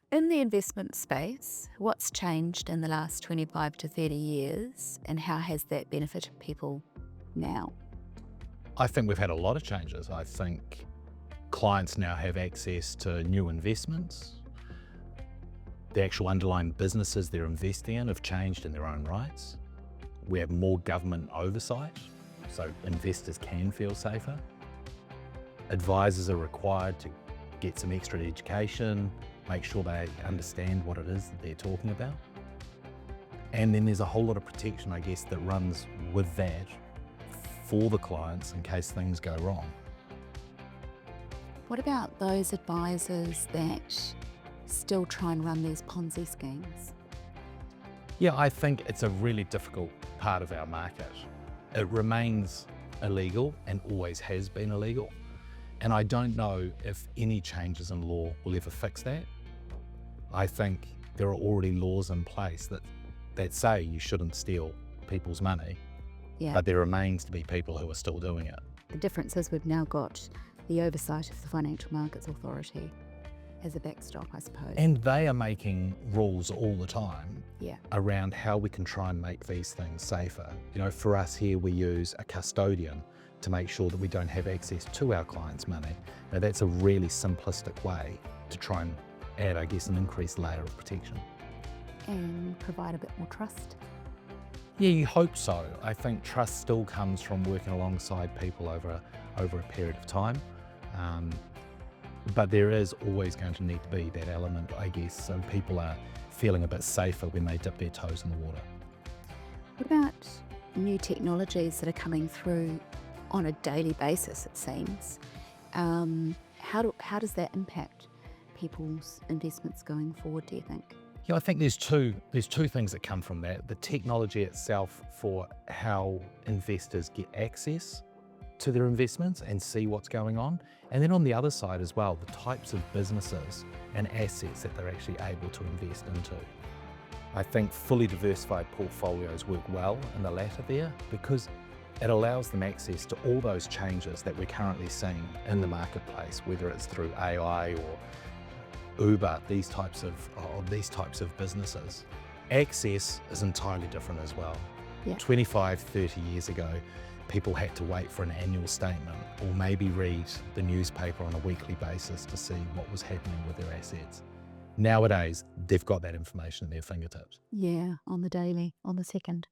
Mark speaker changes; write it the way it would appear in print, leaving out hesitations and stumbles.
Speaker 1: In the investment space, what's changed in the last 25 to 30 years and how has that benefited people now?
Speaker 2: I think we've had a lot of changes. I think clients now have access to new investments. The actual underlying businesses they're investing in have changed in their own rights. We have more government oversight, so investors can feel safer. Advisors are required to get some extra education, make sure they understand what it is that they're talking about. And then there's a whole lot of protection, I guess, that runs with that for the clients in case things go wrong.
Speaker 1: What about those advisors that still try and run these Ponzi schemes?
Speaker 2: Yeah, I think it's a really difficult part of our market. It remains illegal and always has been illegal. And I don't know if any changes in law will ever fix that. I think there are already laws in place that say you shouldn't steal people's money,
Speaker 1: Yeah.
Speaker 2: but there remains to be people who are still doing it.
Speaker 1: The difference is we've now got the oversight of the Financial Markets Authority as a backstop, I suppose.
Speaker 2: And they are making rules all the time
Speaker 1: Yeah.
Speaker 2: around how we can try and make these things safer. You know, for us here, we use a custodian to make sure that we don't have access to our clients' money. Now, that's a really simplistic way to try and add, I guess, an increased layer of protection.
Speaker 1: And provide a bit more trust.
Speaker 2: Yeah, you hope so. I think trust still comes from working alongside people over a period of time. But there is always going to need to be that element, I guess, so people are feeling a bit safer when they dip their toes in the water.
Speaker 1: What about new technologies that are coming through on a daily basis, it seems? How does that impact people's investments going forward, do you think?
Speaker 2: Yeah, I think there's two things that come from that. The technology itself for how investors get access to their investments and see what's going on. And then on the other side as well, the types of businesses and assets that they're actually able to invest into. I think fully diversified portfolios work well in the latter there because it allows them access to all those changes that we're currently seeing in the marketplace, whether it's through AI or Uber, these types of businesses. Access is entirely different as well.
Speaker 1: Yeah.
Speaker 2: 25, 30 years ago, people had to wait for an annual statement or maybe read the newspaper on a weekly basis to see what was happening with their assets. Nowadays, they've got that information at their fingertips.
Speaker 1: Yeah, on the daily, on the second.